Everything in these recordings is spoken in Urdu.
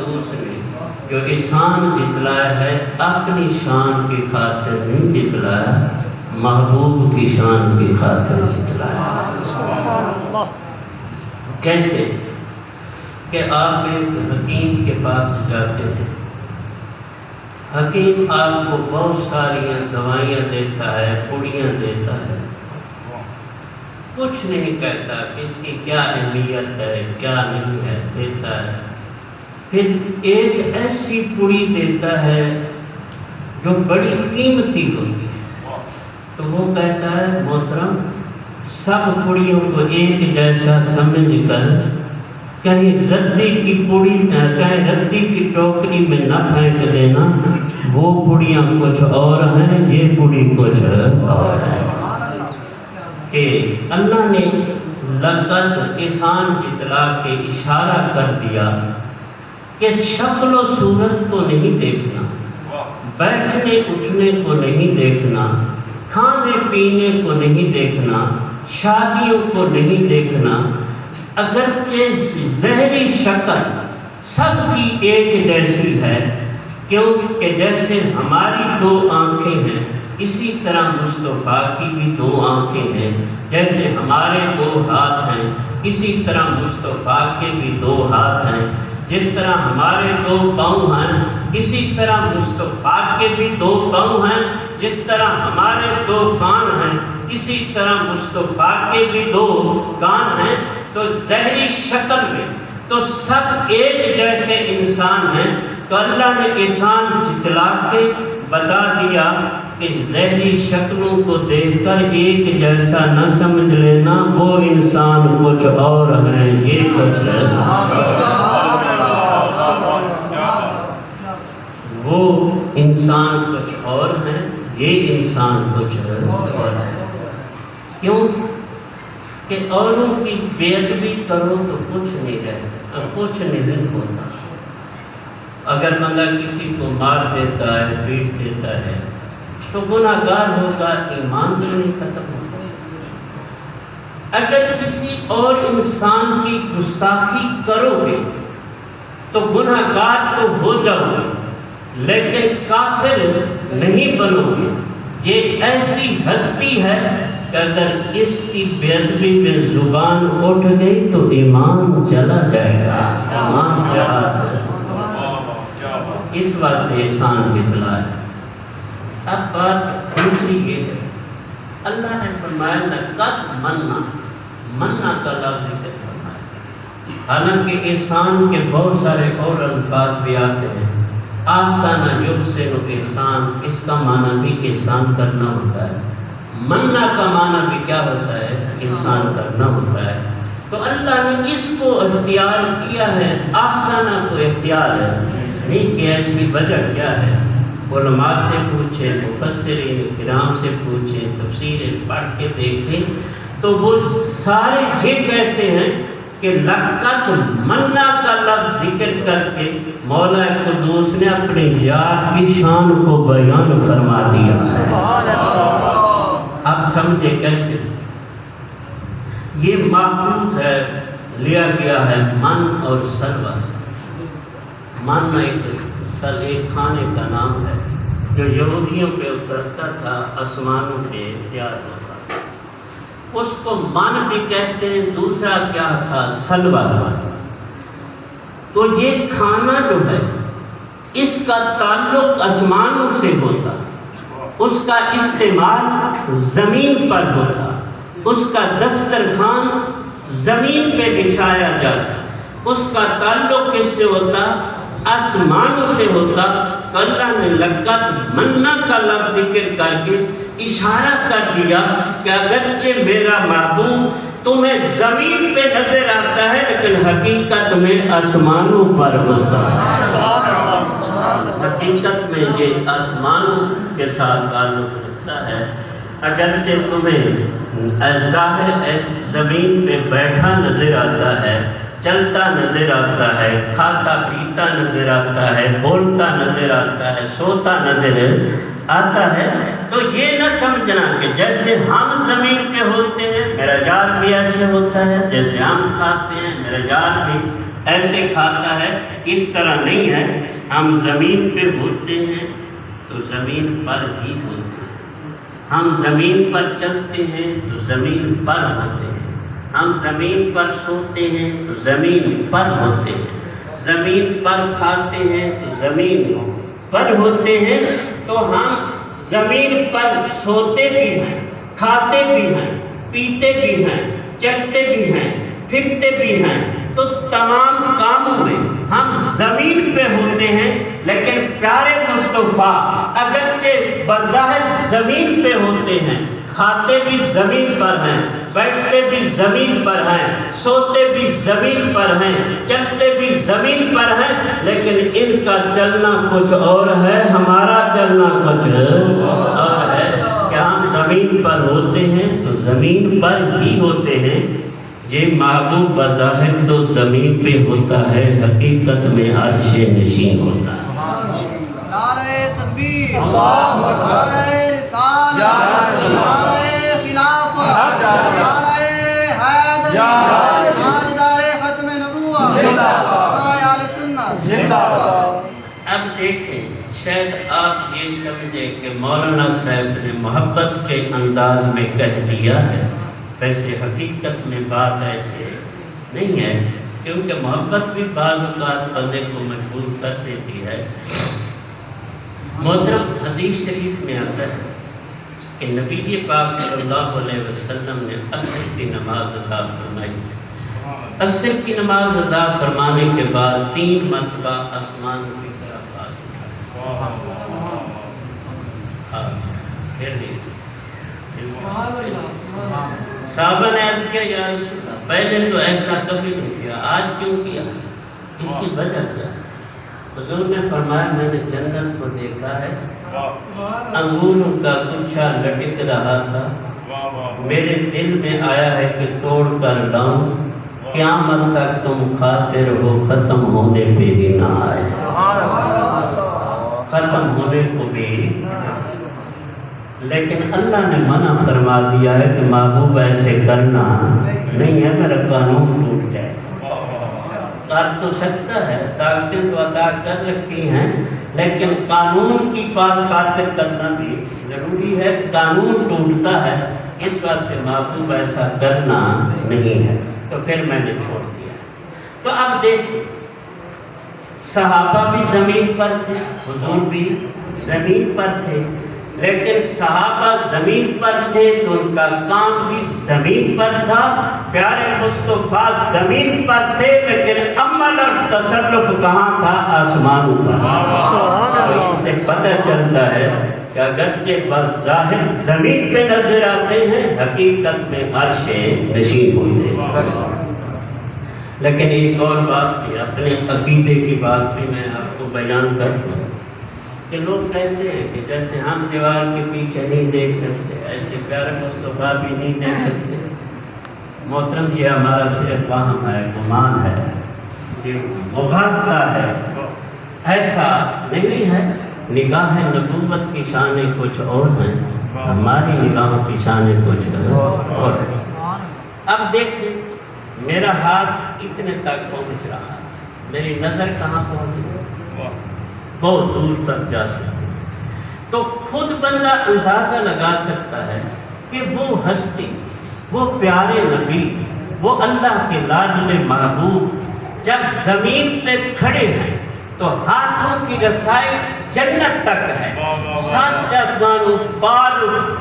قدوس نے جو احسان جتلایا ہے اپنی شان کی خاطر نہیں جتلایا، محبوب کی شان کی خاطر جتلایا۔ کیسے کہ آپ ایک حکیم کے پاس جاتے ہیں، حکیم آپ کو بہت ساری دوائیاں دیتا ہے، پوڑیاں دیتا ہے، کچھ نہیں کہتا کہ اس کی کیا اہمیت ہے کیا نہیں ہے، دیتا ہے۔ پھر ایک ایسی پوڑی دیتا ہے جو بڑی قیمتی ہوتی ہے، تو وہ کہتا ہے محترم سب پوڑیوں کو ایک جیسا سمجھ کر کہیں ردی کی پوڑی کہیں ردی کی ٹوکری میں نہ پھینک دینا، وہ پوڑیاں کچھ اور ہیں، یہ پوڑی کچھ اور ہے۔ کہ اللہ نے لقد احسان جتلا کے اشارہ کر دیا کہ شکل و صورت کو نہیں دیکھنا، بیٹھنے اٹھنے کو نہیں دیکھنا، کھانے پینے کو نہیں دیکھنا، شادیوں کو نہیں دیکھنا، اگرچہ ظاہری شکل سب کی ایک جیسی ہے، کیونکہ جیسے ہماری دو آنکھیں ہیں اسی طرح مصطفیٰ کی بھی دو آنکھیں ہیں، جیسے ہمارے دو ہاتھ ہیں اسی طرح مصطفیٰ کے بھی دو ہاتھ ہیں، جس طرح ہمارے دو پاؤں ہیں اسی طرح مصطفیٰ کے بھی دو پاؤں ہیں، جس طرح ہمارے دو کان ہیں اسی طرح مصطفیٰ کے بھی دو کان ہیں۔ تو ظاہری شکل میں تو سب ایک جیسے انسان ہیں، تو اللہ نے احسان جتلا کے بتا دیا کہ ظاہری شکلوں کو دیکھ کر ایک جیسا نہ سمجھ لینا، وہ انسان کچھ اور ہے، یہ کچھ ہے، وہ انسان کچھ اور ہے، یہ انسان کچھ اور ہے۔ کیوں کہ اوروں کی بے ادبی کرو تو کچھ نہیں رہتا، کچھ نہیں ہوتا۔ اگر بندہ کسی کو مار دیتا ہے، پیٹ دیتا ہے تو گناہ گار ہوگا، ایمان بھی نہیں ختم ہوتا۔ اگر کسی اور انسان کی گستاخی کرو گے تو گناہ گار تو ہو جاؤ گے لیکن کافر نہیں بنو گے۔ یہ ایسی ہستی ہے کہ اگر اس کی بے ادبی میں زبان اٹھ گئی تو ایمان چلا جائے گا، ایمان چلا جائے گا۔ اس واسطے احسان جتلا ہے۔ اب بات دوسری یہ ہے، اللہ نے فرمایا لقد مننا کا لفظ ذکر فرمایا، حالانکہ احسان کے بہت سارے اور الفاظ بھی آتے ہیں۔ آسان یحسن احسان، اس کا معنی بھی احسان کرنا ہوتا ہے، مننا کا معنی بھی کیا ہوتا ہے، احسان کرنا ہوتا ہے۔ تو اللہ نے اس کو اختیار کیا ہے، آسانہ کو اختیار ہے، نہیں کہ اس کی وجہ کیا ہے۔ علماء سے پوچھیں، مفسرین کرام سے پوچھیں، تفسیریں پڑھ کے دیکھیں تو وہ سارے یہ کہتے ہیں کہ لقد مننا کا لفظ ذکر کر کے مولا قدوس نے اپنے یار کی شان کو بیان فرما دیا۔ اب سمجھے کیسے؟ یہ ماخوذ ہے، لیا گیا ہے من اور سلوہ سے۔ من ایک کھانے کا نام ہے جو یہودیوں پہ اترتا تھا، آسمانوں پہ تیار ہوتا تھا، اس کو من بھی کہتے ہیں، دوسرا کیا تھا، سلوہ تھا۔ تو یہ کھانا جو ہے اس کا تعلق آسمانوں سے ہوتا، اس کا استعمال زمین پر ہوتا، اس کا دسترخوان زمین پہ بچھایا جاتا، اس کا تعلق کس سے ہوتا، آسمانوں سے ہوتا۔ تو اللہ نے لقد مننا کا لفظ ذکر کر کے اشارہ کر دیا کہ اگرچہ میرا محبوب تمہیں زمین پہ نظر آتا ہے لیکن حقیقت میں آسمانوں پر ہوتا ہے، حقیقت میں یہ آسمانوں کے ساتھ تعلق رکھتا ہے۔ اگرچہ تمہیں ظاہر زمین پہ بیٹھا نظر آتا ہے، چلتا نظر آتا ہے، کھاتا پیتا نظر آتا ہے، بولتا نظر آتا ہے، سوتا نظر آتا ہے، تو یہ نہ سمجھنا کہ جیسے ہم زمین پہ ہوتے ہیں میرا یار بھی ایسے ہوتا ہے، جیسے ہم کھاتے ہیں میرا یار بھی ایسے کھاتا ہے، اس طرح نہیں ہے۔ ہم زمین پہ ہوتے ہیں تو زمین پر ہی ہوتے ہیں، ہم زمین پر چلتے ہیں تو زمین پر ہوتے ہیں، ہم زمین پر سوتے ہیں تو زمین پر ہوتے ہیں، زمین پر کھاتے ہیں تو زمین پر ہوتے ہیں۔ تو ہم زمین پر سوتے بھی ہیں، کھاتے بھی ہیں، پیتے بھی ہیں، چلتے بھی ہیں، پھرتے بھی ہیں۔ تو تمام کاموں میں ہم زمین پہ ہوتے ہیں، لیکن پیارے مصطفیٰ اگرچہ بظاہر زمین پہ ہوتے ہیں، کھاتے بھی زمین پر ہیں، بیٹھتے بھی زمین پر ہیں، سوتے بھی زمین پر ہیں، چلتے بھی زمین پر ہیں، لیکن ان کا چلنا کچھ اور ہے، ہمارا چلنا کچھ اور ہے۔ کہ ہم زمین پر ہوتے ہیں تو زمین پر ہی ہوتے ہیں۔ یہ محبوب بظاہر تو زمین پہ ہوتا ہے، حقیقت میں عرش نشین ہوتا ہے۔ نعرہ تکبیر، نعرہ رسالت، نعرہ خلافت، نعرہ حیدری، تاجدار ختم نبوت، آل سنت۔ اب دیکھیں، شاید آپ یہ سمجھیں کہ مولانا صاحب نے محبت کے انداز میں کہہ دیا ہے، ویسے حقیقت میں بات ایسے نہیں ہے، کیونکہ محبت بھی بعض اوقات بندے کو مجبور کر دیتی ہے۔ محترم، حدیث شریف میں آتا ہے کہ نبی پاک صلی اللہ علیہ وسلم نے عصر کی نماز ادا فرمائی۔ عصر کی نماز ادا فرمانے کے بعد 3 مرتبہ آسمان کی طرف پھر لیجیے۔ صحابہ نے عرض کیا، یا رسول اللہ، پہلے تو ایسا کبھی نہیں کیا، آج کیوں کیا؟ اس کی وجہ کیا؟ حضور نے فرمایا، میں نے جنت کو دیکھا ہے، انگوروں کا گچھا لٹک رہا تھا، میرے دل میں آیا ہے کہ توڑ کر لاؤں، قیامت تک تم کھاتے رہو، ختم ہونے پہ ہی نہ آئے، ختم ہونے کو بھی۔ لیکن اللہ نے منع فرما دیا ہے کہ محبوب ایسے کرنا نہیں ہے، میرا قانون ٹوٹ جائے۔ کر تو سکتا ہے، طاقتیں تو ادا کر رکھی ہیں، لیکن قانون کی پاس خاطر کرنا بھی ضروری ہے۔ قانون ٹوٹتا ہے، اس وقت محبوب ایسا کرنا نہیں ہے، تو پھر میں نے چھوڑ دیا۔ تو اب دیکھیں، صحابہ بھی زمین پر تھے، حضور بھی زمین پر تھے، لیکن صحابہ زمین پر تھے تو ان کا کام بھی زمین پر تھا، پیارے مصطفیٰ زمین پر تھے، لیکن عمل اور تصرف کہاں تھا؟ آسمانوں پر۔ تو اس سے پتہ چلتا ہے کہ اگرچہ بظاہر زمین پہ نظر آتے ہیں، حقیقت میں عرش نشین ہوتے ہیں۔ لیکن ایک اور بات بھی، اپنے عقیدے کی بات بھی میں آپ کو بیان کرتا ہوں کہ لوگ کہتے ہیں کہ جیسے ہم دیوار کے پیچھے نہیں دیکھ سکتے، ایسے پیارے مصطفیٰ بھی نہیں دیکھ سکتے۔ محترم، یہ ہمارا صرف وہم ہے، گمان ہے، یہ مغالطہ ہے، ایسا نہیں ہے۔ نگاہ نبوت کی شانیں کچھ اور ہیں، ہماری نگاہوں کی شانیں کچھ اور ہیں۔ اب دیکھیں، میرا ہاتھ اتنے تک پہنچ رہا، میری نظر کہاں پہنچ رہی؟ بہت دور تک جا سکتے ہیں۔ تو خود بندہ اندازہ لگا سکتا ہے کہ وہ ہستی، وہ پیارے نبی، وہ اللہ کے لاڈلے محبوب جب زمین پہ کھڑے ہیں تو ہاتھوں کی رسائی جنت تک ہے، 7 آسمانوں پار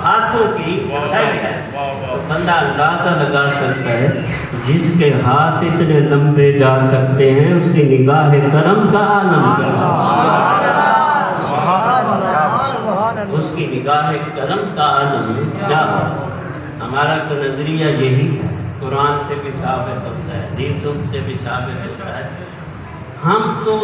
ہاتھوں کی رسائی ہے۔ تو بندہ اندازہ لگا سکتا ہے جس کے ہاتھ اتنے لمبے جا سکتے ہیں، اس کی نگاہ کرم کا عالم کیا، اس کی نگاہ کرم کا عالم کیا ہے۔ ہمارا تو نظریہ یہی ہے، قرآن سے بھی ثابت ہوتا ہے، حدیثوں سے بھی ثابت ہوتا ہے، ہم تو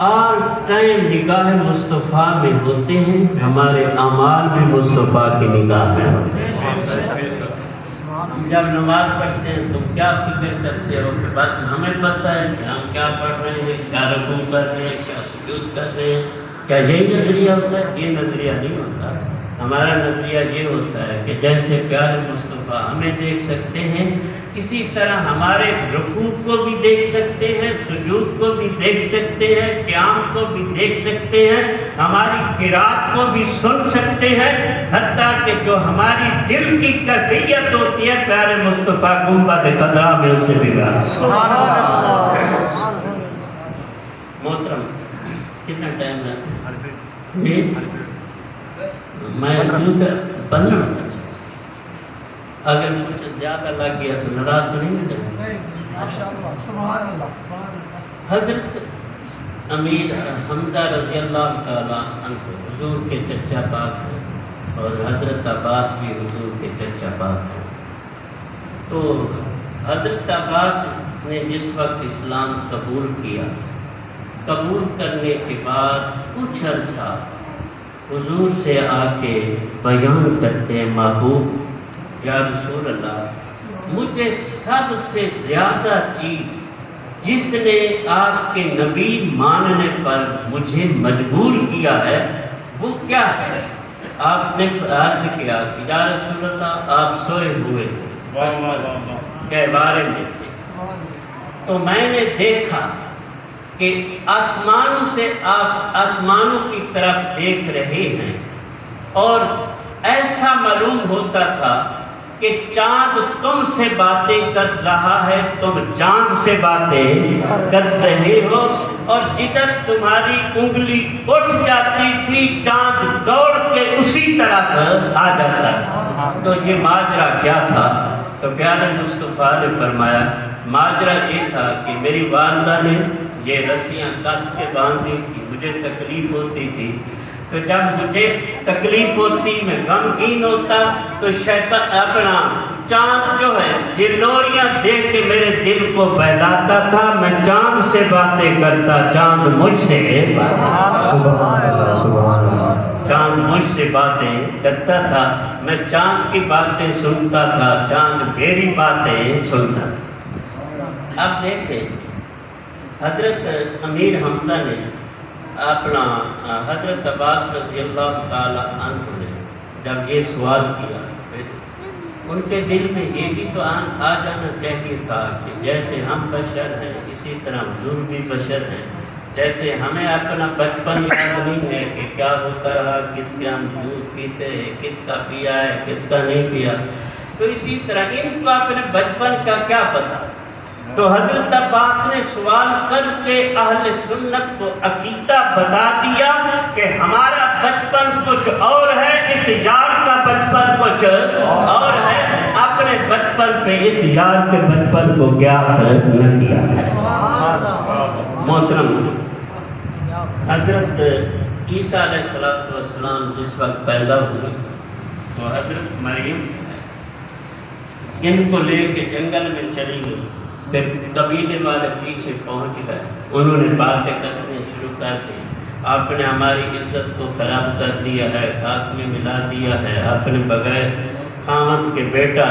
آل ٹائم نگاہ مصطفیٰ میں ہوتے ہیں، ہمارے اعمال بھی مصطفیٰ کی نگاہ میں ہوتے ہیں۔ ہم جب نماز پڑھتے ہیں تو کیا فکر کرتے ہو کہ بس ہمیں پتہ ہے کہ ہم کیا پڑھ رہے ہیں، کیا رکوع کر رہے ہیں، کیا سجود کر رہے ہیں، کیا یہی نظریہ ہوتا ہے؟ یہ نظریہ نہیں ہوتا۔ ہمارا نظریہ یہ ہوتا ہے کہ جیسے پیارے مصطفیٰ ہمیں دیکھ سکتے ہیں، اسی طرح ہمارے رکوع کو بھی دیکھ سکتے ہیں، سجود کو بھی دیکھ سکتے ہیں، قیام کو بھی دیکھ سکتے ہیں، ہماری قرات کو بھی سن سکتے ہیں، حتیٰ کہ جو ہماری دل کی کیفیت ہوتی ہے پیارے مصطفیٰ گنبد خضرا میں اسے بگاڑ۔ سبحان اللہ۔ محترم کتنا ٹائم رہتا ہے جی؟ میں دوسرا 15 منٹ، اگر کچھ زیادہ لگ گیا تو ناراض تو نہیں ہوتے؟ حضرت امیر حمزہ رضی اللہ تعالیٰ عنہ حضور کے چچا پاک ہیں، اور حضرت عباس بھی حضور کے چچا پاک ہیں۔ تو حضرت عباس نے جس وقت اسلام قبول کیا، قبول کرنے کے بعد کچھ عرصہ حضور سے آ کے بیان کرتے ہیں، محبوب یا رسول اللہ، مجھے سب سے زیادہ چیز جس نے آپ کے نبی ماننے پر مجھے مجبور کیا ہے وہ کیا ہے؟ آپ نے عرض کیا کہ یا رسول اللہ آپ سوئے ہوئے تھے، کے بارے میں تھے، تو میں نے دیکھا کہ آسمانوں سے آپ آسمانوں کی طرف دیکھ رہے ہیں، اور ایسا معلوم ہوتا تھا کہ چاند تم سے باتیں کر رہا ہے، تم چاند سے باتیں کر رہے ہو، اور جدھر تمہاری انگلی اٹھ جاتی تھی چاند دوڑ کے اسی طرف آ جاتا تھا۔ تو یہ ماجرا کیا تھا؟ تو پیارے مصطفیٰ نے فرمایا ماجرا یہ تھا کہ میری والدہ نے یہ رسیاں کس کے باندھی تھی، مجھے تکلیف ہوتی تھی، تو جب مجھے تکلیف ہوتی میں غمگین ہوتا تو شیطان اپنا چاند جو ہے یہ لوریاں دیکھ کے میرے دل کو بہلاتا تھا، میں چاند سے باتیں کرتا، چاند مجھ سے چاند مجھ سے باتیں کرتا تھا، میں چاند کی باتیں سنتا تھا، چاند میری باتیں سنتا تھا۔ اب دیکھیں حضرت امیر حمزہ نے اپنا حضرت عباس رضی اللہ تعالیٰ عنہ نے جب یہ سوال کیا، ان کے دل میں یہ بھی تو آ جانا چاہیے تھا کہ جیسے ہم بشر ہیں اسی طرح حضور بھی بشر ہیں، جیسے ہمیں اپنا بچپن یاد نہیں ہے کہ کیا ہوتا رہا، کس کے ہم دودھ پیتے ہیں، کس کا پیا ہے، کس کا نہیں پیا، تو اسی طرح ان کو اپنے بچپن کا کیا پتہ؟ تو حضرت عباس نے سوال کر کے اہل سنت کو عقیدہ بتا دیا کہ ہمارا بچپن کچھ اور ہے، اس یار کا بچپن کچھ اور ہے، اپنے بچپن پہ اس یار کے بچپن کو قیاس نہ کیا۔ محترم حضرت عیسیٰ علیہ السلام جس وقت پیدا ہوئے تو حضرت مریم ان کو لے کے جنگل میں چلی گئی، پھر قبیلے والے پیچھے پہنچ گئے، انہوں نے باتیں کسنے شروع کر دی، آپ نے ہماری عزت کو خراب کر دیا ہے، خاک میں ملا دیا ہے، آپ نے بغیر خامد کے بیٹا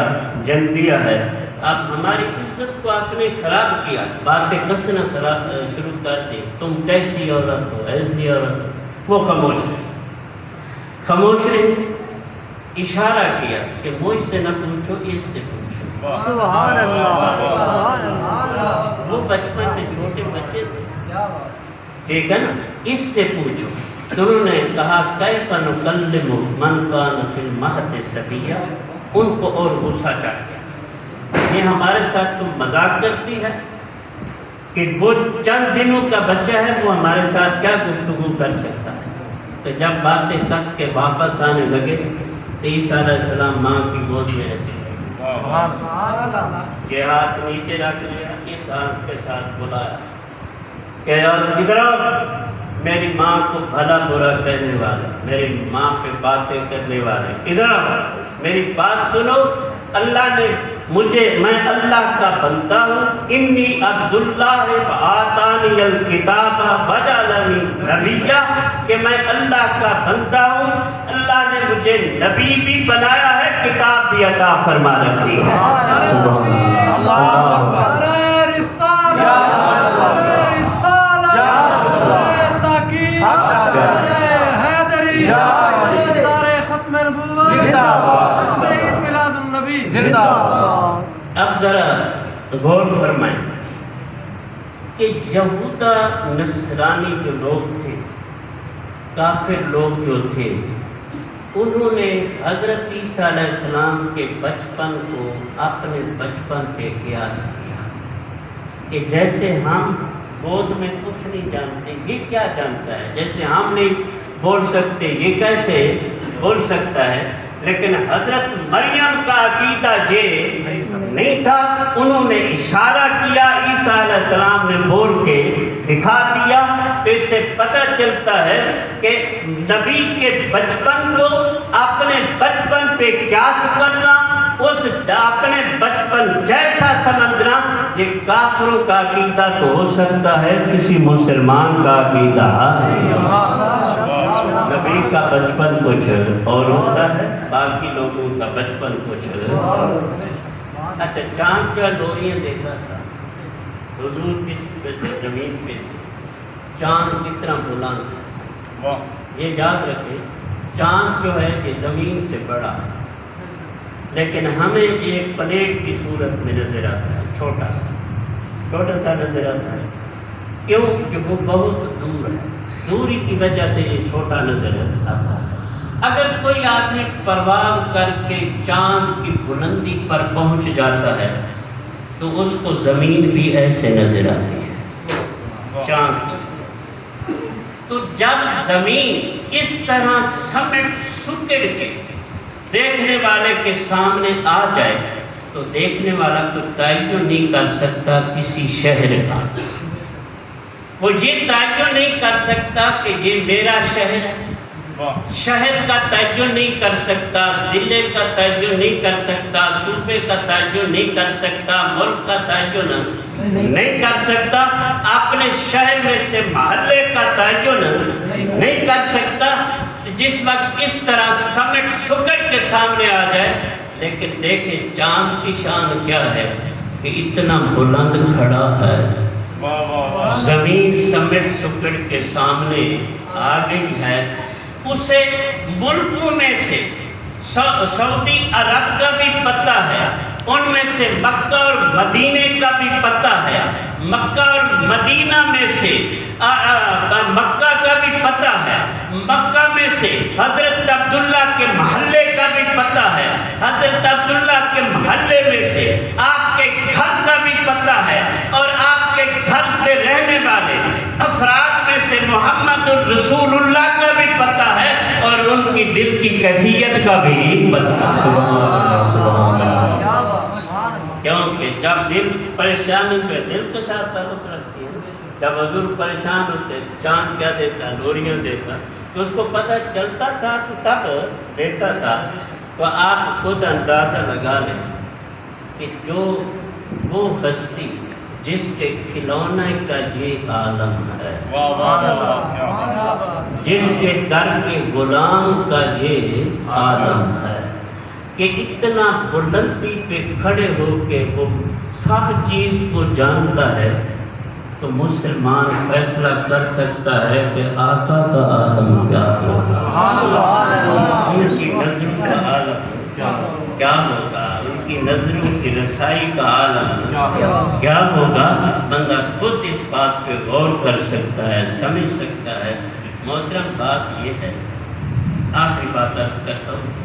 جن دیا ہے، آپ ہماری عزت کو آپ نے خراب کیا، باتیں کسنا خراب شروع کر دی، تم کیسی عورت ہو، ایسی عورت ہو۔ وہ خاموش رہی، اشارہ کیا کہ مجھ سے نہ پوچھو، اس سے پوچھو۔ سبحان اللہ، سبحان اللہ۔ وہ بچپن میں چھوٹے بچے تھے، ٹھیک ہے نا، اس سے پوچھو۔ تو انہوں نے کہا کیف نکلم من کان فی المہد صبیا، ان کو اور غصہ چڑھ گیا، یہ ہمارے ساتھ تم مذاق کرتی ہے کہ وہ چند دنوں کا بچہ ہے، وہ ہمارے ساتھ کیا گفتگو کر سکتا ہے؟ تو جب باتیں کس کے واپس آنے لگے تو عیسیٰ علیہ السلام ماں کی گود میں ایسے یہ ہاتھ نیچے رکھ لیا، اس ہاتھ کے ساتھ بلایا کہ یار ادھر آؤ، میری ماں کو بھلا برا کہنے والے، میری ماں پہ باتیں کرنے والے، ادھر آؤ، میری بات سنو، اللہ نے مجھے، میں اللہ کا بندہ ہوں، انی عبداللہ آتانی الکتاب وجعلنی نبیہ، کہ میں اللہ کا بندہ ہوں، اللہ نے مجھے نبی بھی بنایا ہے، کتاب بھی عطا فرما رکھی ہے۔ اب ذرا غور فرمائیں کہ یہودا نصرانی جو لوگ تھے، کافر لوگ جو تھے، انہوں نے حضرت عیسیٰ علیہ السلام کے بچپن کو اپنے بچپن پہ قیاس کیا کہ جیسے ہم گود میں کچھ نہیں جانتے، یہ کیا جانتا ہے؟ جیسے ہم نہیں بول سکتے، یہ کیسے بول سکتا ہے؟ لیکن حضرت مریم کا عقیدہ یہ نہیں تھا، انہوں نے اشارہ کیا، عیسیٰ علیہ السلام نے بول کے دکھا دیا۔ تو اس سے پتہ چلتا ہے کہ نبی کے بچپن کو اپنے بچپن پہ قیاس کرنا، اس اپنے بچپن جیسا سمجھنا، یہ کافروں کا عقیدہ تو ہو سکتا ہے، کسی مسلمان کا عقیدہ نہیں ہو سکتا۔ نبی کا بچپن کچھ اور ہوتا ہے، باقی لوگوں کا بچپن کچھ اور۔ اچھا، چاند پہ لوریاں دیکھا تھا، حضور کس پہ تھے؟ زمین پہ تھے۔ چاند کتنا بلند ہے، یہ یاد رکھیں، چاند جو ہے کہ زمین سے بڑا ہے، لیکن ہمیں ایک پلیٹ کی صورت میں نظر آتا ہے، چھوٹا سا نظر آتا ہے۔ کیوں؟ کہ وہ بہت دور ہے، دوری کی وجہ سے یہ چھوٹا نظر آتا ہے۔ اگر کوئی آدمی پرواز کر کے چاند کی بلندی پر پہنچ جاتا ہے تو اس کو زمین بھی ایسے نظر آتی ہے، چاند کی۔ تو جب زمین اس طرح سمٹ سکڑ کے دیکھنے والے کے سامنے آ جائے تو دیکھنے والا کوئی تعین نہیں کر سکتا کسی شہر کا، وہ یہ تعین نہیں کر سکتا کہ یہ میرا شہر ہے، شہر کا تعین نہیں کر سکتا، ضلع کا تعین نہیں کر سکتا، صوبے کا تعین نہیں کر سکتا، ملک کا تعین نہیں کر سکتا، اپنے شہر میں سے محلے کا تعین نہیں کر سکتا۔ جس وقت اس طرح سمٹ سکڑ کے سامنے آ جائے، لیکن دیکھیں چاند کی شان کیا ہے کہ اتنا بلند کھڑا ہے، زمین سمٹ سکڑ کے سامنے آ گئی ہے۔ اسے ملکوں میں سے سعودی عرب کا بھی پتہ ہے، ان میں سے مکہ اور مدینے کا بھی پتہ ہے، مکہ اور مدینہ میں سے مکہ کا بھی پتہ ہے، مکہ میں سے حضرت عبداللہ کے محلے کا بھی پتہ ہے، حضرت عبداللہ کے محلے میں سے آپ کے گھر کا بھی پتہ ہے، اور آپ کے گھر پہ رہنے والے افراد میں سے محمد الرسول اللہ کا بھی پتہ ہے، اور ان کی دل کی کیفیت کا بھی پتہ ہے۔ کیونکہ جب دل پریشانی پہ دل کے ساتھ تعلق رکھتی ہے، جب حضور پریشان ہوتے چاند کیا دیتا، لوریاں دیتا، تو اس کو پتہ چلتا تھا کہ تب دیتا تھا۔ تو آپ خود اندازہ لگا لیں کہ جو وہ ہستی جس کے کھلونے کا یہ عالم ہے، جس کے در کے غلام کا یہ عالم ہے، کہ اتنا بلندی پہ کھڑے ہو کے وہ سب چیز کو جانتا ہے، تو مسلمان فیصلہ کر سکتا ہے کہ آقا کا عالم کیا ہوگا، ان کی نظروں کا عالم کیا ہوگا، ان کی نظروں کی رسائی کا عالم کیا ہوگا۔ بندہ خود اس بات پہ غور کر سکتا ہے، سمجھ سکتا ہے۔ محترم بات یہ ہے، آخری بات عرض کرتا ہوں،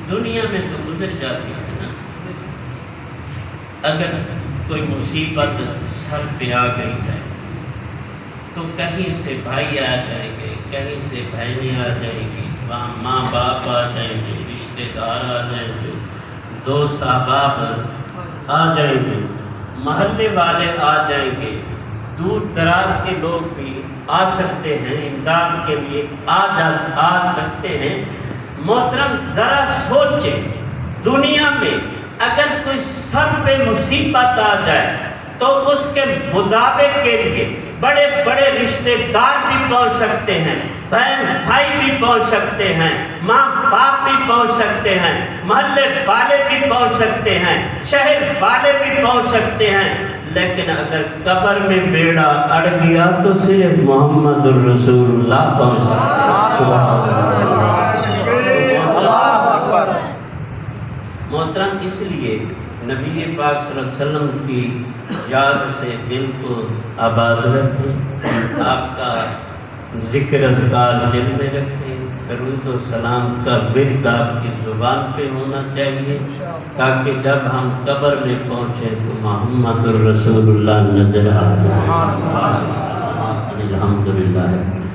دنیا میں تو گزر جاتی ہے نا، اگر کوئی مصیبت سر پہ آ گئی ہے تو کہیں سے بھائی آ جائیں گے، کہیں سے بہنیں آ جائیں گی، وہاں ماں باپ آ جائیں گے، رشتہ دار آ جائیں گے، دوست احباب آ جائیں گے، محلے والے آ جائیں گے، دور دراز کے لوگ بھی آ سکتے ہیں، امداد کے لیے آ سکتے ہیں۔ محترم ذرا سوچیں، دنیا میں اگر کوئی سر پہ مصیبت آ جائے تو اس کے مداوع کے لیے بڑے بڑے رشتہ دار بھی پہنچ سکتے ہیں، بہن بھائی بھی پہنچ سکتے ہیں، ماں باپ بھی پہنچ سکتے ہیں، محلے والے بھی پہنچ سکتے ہیں، شہر والے بھی پہنچ سکتے ہیں، لیکن اگر قبر میں بیڑا اڑ گیا تو صرف محمد الرسول اللہ پہنچ سکتے ہیں۔ محترم اس لیے نبی پاک صلی اللہ علیہ وسلم کی یاد سے دل کو آباد رکھیں، آپ کا ذکر اذکار دل میں رکھیں، درود و سلام کا ورد آپ کی زبان پہ ہونا چاہیے، تاکہ جب ہم قبر میں پہنچیں تو محمد الرسول اللہ نظر آ جائے۔ الحمدللہ۔